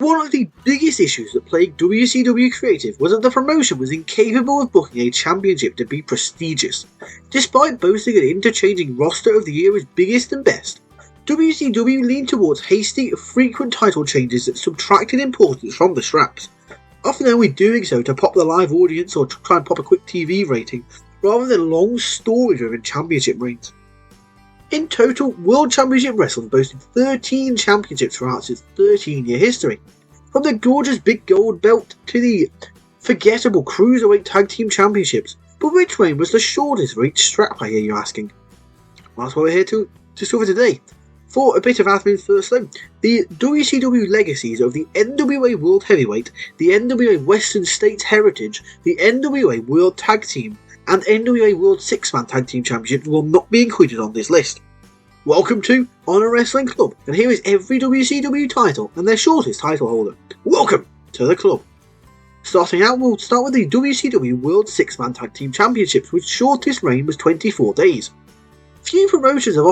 One of the biggest issues that plagued WCW Creative was that the promotion was incapable of booking a championship to be prestigious. Despite boasting an interchanging roster of the era's biggest and best, WCW leaned towards hasty, frequent title changes that subtracted importance from the straps, often only doing so to pop the live audience or try and pop a quick TV rating, rather than long story-driven championship reigns. In total, World Championship Wrestling boasted 13 championships throughout its 13-year history, from the gorgeous big gold belt to the forgettable Cruiserweight Tag Team Championships, but which reign was the shortest for each strap, I hear you asking? Well, that's what we're here to discover today. For a bit of admin first though, the WCW legacies of the NWA World Heavyweight, the NWA Western States Heritage, the NWA World Tag Team, and NWA World 6-Man Tag Team Championships will not be included on this list. Welcome to Honor Wrestling Club, and here is every WCW title and their shortest title holder. Welcome to the club. Starting out, we'll start with the WCW World 6-Man Tag Team Championships, which shortest reign was 24 days. Few promotions have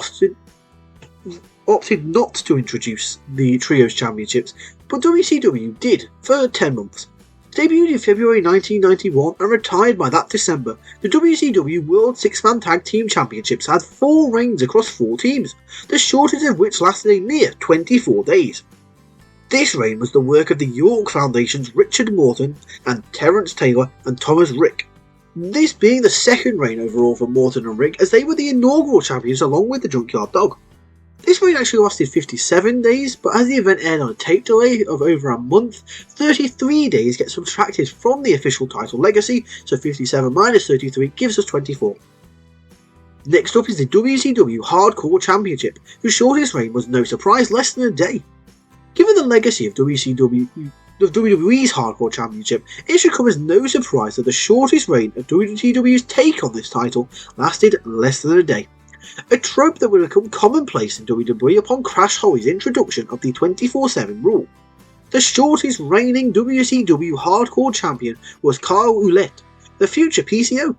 opted not to introduce the Trios Championships, but WCW did for 10 months. Debuted in February 1991 and retired by that December, the WCW World 6-Man Tag Team Championships had 4 reigns across 4 teams, the shortest of which lasted a mere 24 days. This reign was the work of the York Foundation's Richard Morton and Terence Taylor and Thomas Rick, this being the second reign overall for Morton and Rick, as they were the inaugural champions along with the Junkyard Dog. This reign actually lasted 57 days, but as the event aired on a tape delay of over a month, 33 days get subtracted from the official title legacy, so 57 minus 33 gives us 24. Next up is the WCW Hardcore Championship, whose shortest reign was no surprise less than a day. Given the legacy of WWE's Hardcore Championship, it should come as no surprise that the shortest reign of WCW's take on this title lasted less than a day. A trope that would become commonplace in WWE upon Crash Holly's introduction of the 24/7 rule. The shortest reigning WCW Hardcore Champion was Carl Ouellet, the future PCO.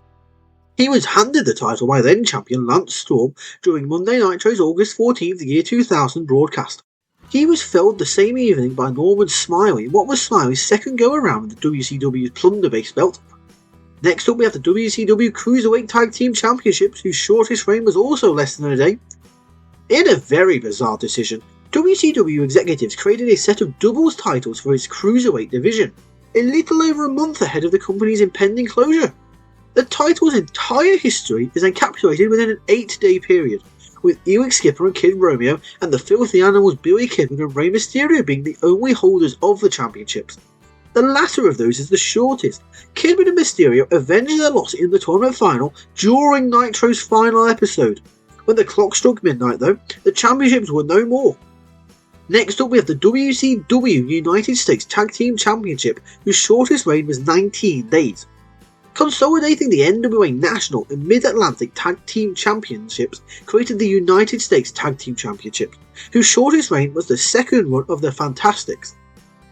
He was handed the title by then champion Lance Storm during Monday Nitro's August 14th year 2000 broadcast. He was felled the same evening by Norman Smiley in what was Smiley's second go around with the WCW's Plunder-based belt. Next up we have the WCW Cruiserweight Tag Team Championships, whose shortest reign was also less than a day. In a very bizarre decision, WCW executives created a set of doubles titles for its Cruiserweight division, a little over a month ahead of the company's impending closure. The title's entire history is encapsulated within an 8-day period, with Elix Skipper and Kid Romeo and the Filthy Animals Billy Kidman and Rey Mysterio being the only holders of the championships. The latter of those is the shortest. Kidman and Mysterio avenged their loss in the tournament final during Nitro's final episode. When the clock struck midnight though, the championships were no more. Next up we have the WCW United States Tag Team Championship, whose shortest reign was 19 days. Consolidating the NWA National and Mid-Atlantic Tag Team Championships created the United States Tag Team Championship, whose shortest reign was the second run of the Fantastics.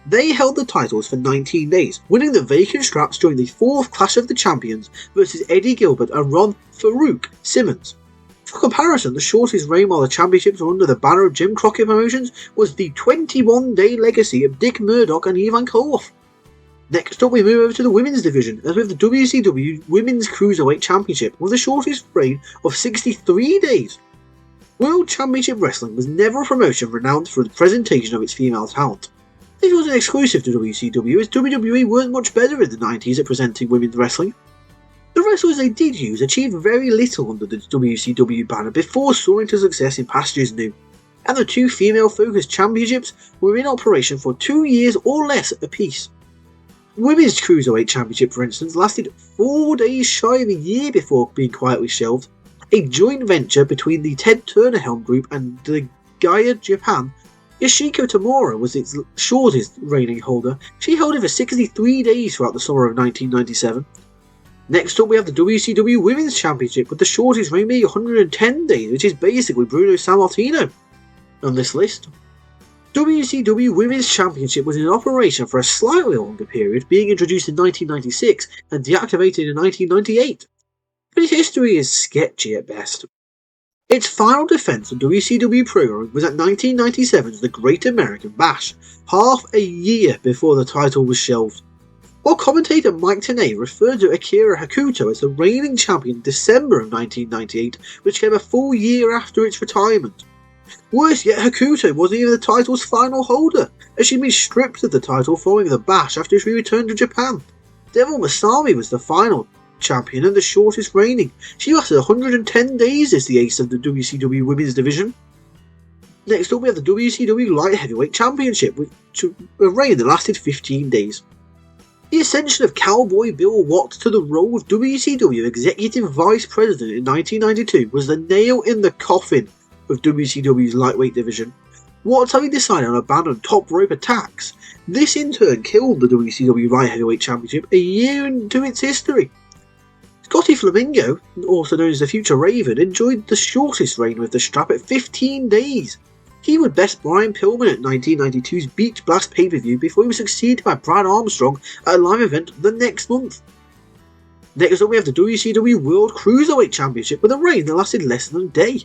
They held the titles for 19 days, winning the vacant straps during the 4th Clash of the Champions versus Eddie Gilbert and Ron Farouk Simmons. For comparison, the shortest reign while the championships were under the banner of Jim Crockett Promotions was the 21-day legacy of Dick Murdoch and Ivan Koloff. Next up we move over to the women's division, as with the WCW Women's Cruiserweight Championship with the shortest reign of 63 days. World Championship Wrestling was never a promotion renowned for the presentation of its female talent. This wasn't exclusive to WCW, as WWE weren't much better in the 90s at presenting women's wrestling. The wrestlers they did use achieved very little under the WCW banner before soaring to success in pastures new, and the 2 female-focused championships were in operation for 2 years or less apiece. Women's Cruiserweight Championship, for instance, lasted 4 days shy of a year before being quietly shelved, a joint venture between the Ted Turner Helm Group and the Gaia Japan. Yoshiko Tamura was its shortest reigning holder. She held it for 63 days throughout the summer of 1997. Next up we have the WCW Women's Championship, with the shortest reign being 110 days, which is basically Bruno Sammartino on this list. WCW Women's Championship was in operation for a slightly longer period, being introduced in 1996 and deactivated in 1998. But its history is sketchy at best. Its final defense of WCW programming was at 1997's The Great American Bash, half a year before the title was shelved. While commentator Mike Tenay referred to Akira Hakuto as the reigning champion in December of 1998, which came a full year after its retirement. Worse yet, Hakuto wasn't even the title's final holder, as she'd been stripped of the title following the Bash after she returned to Japan. Devil Masami was the final champion and the shortest reigning. She lasted 110 days as the ace of the WCW Women's Division. Next up we have the WCW Light Heavyweight Championship, which a reign that lasted 15 days. The ascension of Cowboy Bill Watts to the role of WCW Executive Vice President in 1992 was the nail in the coffin of WCW's lightweight division. Watts having decided on a ban on top rope attacks, this in turn killed the WCW Light Heavyweight Championship a year into its history. Scotty Flamingo, also known as the Future Raven, enjoyed the shortest reign with the strap at 15 days. He would best Brian Pillman at 1992's Beach Blast pay-per-view before he was succeeded by Brad Armstrong at a live event the next month. Next up we have the WCW World Cruiserweight Championship with a reign that lasted less than a day.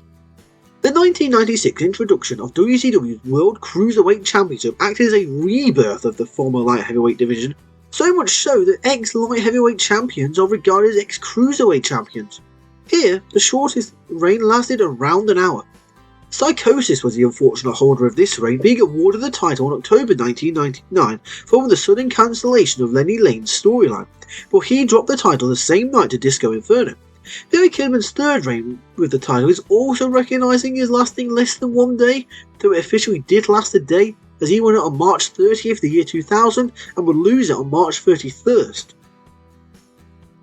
The 1996 introduction of WCW's World Cruiserweight Championship acted as a rebirth of the former light heavyweight division, so much so that ex-light heavyweight champions are regarded as ex-cruiserweight champions. Here, the shortest reign lasted around an hour. Psychosis was the unfortunate holder of this reign, being awarded the title in October 1999 following the sudden cancellation of Lenny Lane's storyline, but he dropped the title the same night to Disco Inferno. Billy Kidman's third reign with the title is also recognising his lasting less than one day, though it officially did last a day, as he won it on March 30th the year 2000 and would lose it on March 31st.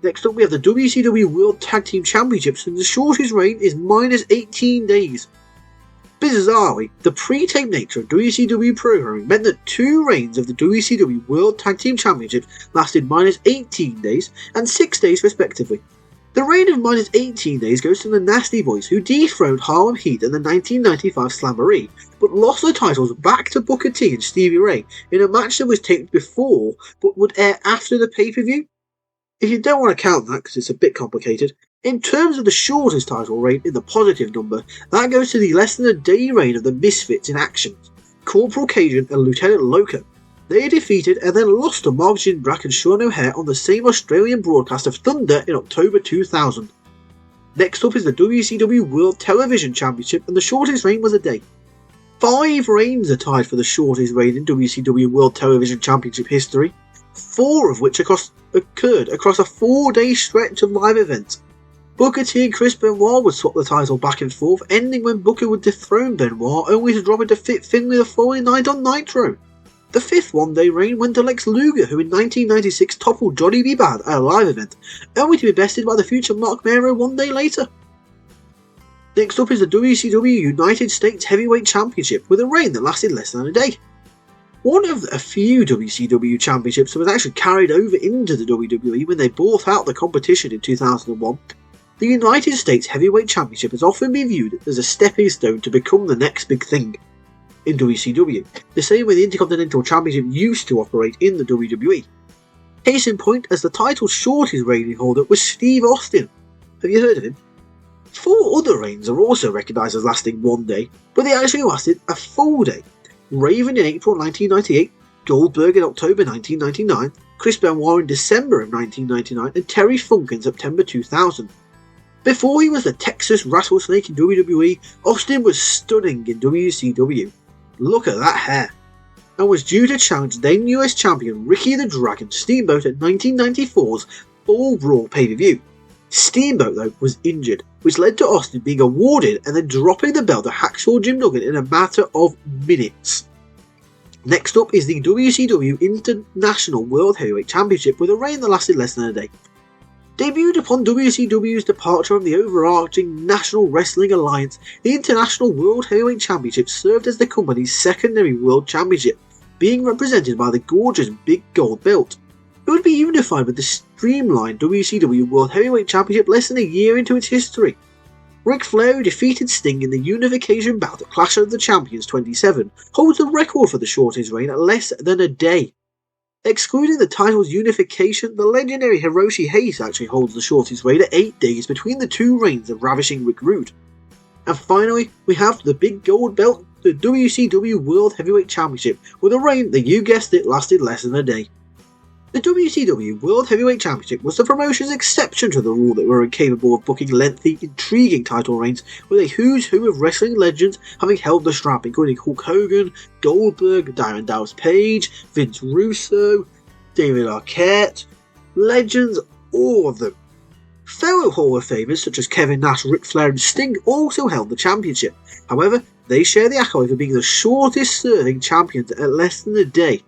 Next up we have the WCW World Tag Team Championships, and the shortest reign is minus 18 days. Bizarrely, the pre-tape nature of WCW programming meant that two reigns of the WCW World Tag Team Championship lasted minus 18 days and 6 days respectively. The reign of minus 18 days goes to the Nasty Boys, who dethroned Harlem Heat in the 1995 Slamboree, but lost the titles back to Booker T and Stevie Ray in a match that was taped before but would air after the pay-per-view. If you don't want to count that because it's a bit complicated, in terms of the shortest title reign in the positive number, that goes to the less than a day reign of the Misfits in action, Corporal Cajun and Lieutenant Loco. They defeated and then lost to Mark Jindrak and Sean O'Hare on the same Australian broadcast of Thunder in October 2000. Next up is the WCW World Television Championship, and the shortest reign was a day. 5 reigns are tied for the shortest reign in WCW World Television Championship history, 4 of which occurred across a 4-day stretch of live events. Booker T and Chris Benoit would swap the title back and forth, ending when Booker would dethrone Benoit, only to drop it to Fit Finlay the following night on Nitro. The 5th one-day reign went to Lex Luger, who in 1996 toppled Johnny B. Bad at a live event, only to be bested by the future Mark Mero one day later. Next up is the WCW United States Heavyweight Championship, with a reign that lasted less than a day. One of a few WCW championships that was actually carried over into the WWE when they bought out the competition in 2001, the United States Heavyweight Championship has often been viewed as a stepping stone to become the next big thing in WCW, the same way the Intercontinental Championship used to operate in the WWE. Case in point, as the title's shortest reigning holder was Steve Austin. Have you heard of him? 4 other reigns are also recognised as lasting one day, but they actually lasted a full day. Raven in April 1998, Goldberg in October 1999, Chris Benoit in December of 1999, and Terry Funk in September 2000. Before he was the Texas Rattlesnake in WWE, Austin was stunning in WCW. Look at that hair. And was due to challenge then US champion Ricky the Dragon Steamboat at 1994's Fall Brawl pay-per-view. Steamboat, though, was injured, which led to Austin being awarded and then dropping the belt to Hacksaw Jim Duggan in a matter of minutes. Next up is the WCW International World Heavyweight Championship, with a reign that lasted less than a day. Debuted upon WCW's departure from the overarching National Wrestling Alliance, the International World Heavyweight Championship served as the company's secondary World Championship, being represented by the gorgeous Big Gold Belt. It would be unified with the streamlined WCW World Heavyweight Championship less than a year into its history. Ric Flair, who defeated Sting in the unification bout at Clash of the Champions 27, holds the record for the shortest reign at less than a day. Excluding the title's unification, the legendary Hiroshi Hayes actually holds the shortest reign at 8 days between the 2 reigns of ravishing Rick Rude. And finally, we have the big gold belt, the WCW World Heavyweight Championship, with a reign that, you guessed it, lasted less than a day. The WCW World Heavyweight Championship was the promotion's exception to the rule that were incapable of booking lengthy, intriguing title reigns, with a who's who of wrestling legends having held the strap, including Hulk Hogan, Goldberg, Diamond Dallas Page, Vince Russo, David Arquette. Legends, all of them. Fellow Hall of Famers such as Kevin Nash, Ric Flair and Sting also held the championship. However, they share the accolade for being the shortest serving champions at less than a day.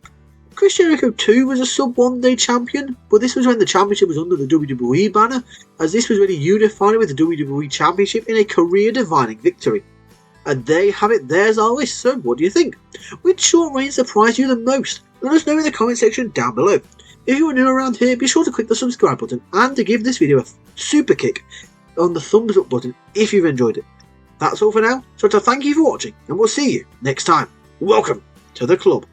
Chris Jericho too was a sub-1 day champion, but this was when the championship was under the WWE banner, as this was really unified with the WWE Championship in a career-defining victory. And there you have it, there's our list, so what do you think? Which short reign surprised you the most? Let us know in the comment section down below. If you are new around here, be sure to click the subscribe button and to give this video a super kick on the thumbs up button if you've enjoyed it. That's all for now, so to thank you for watching, and we'll see you next time. Welcome to the club.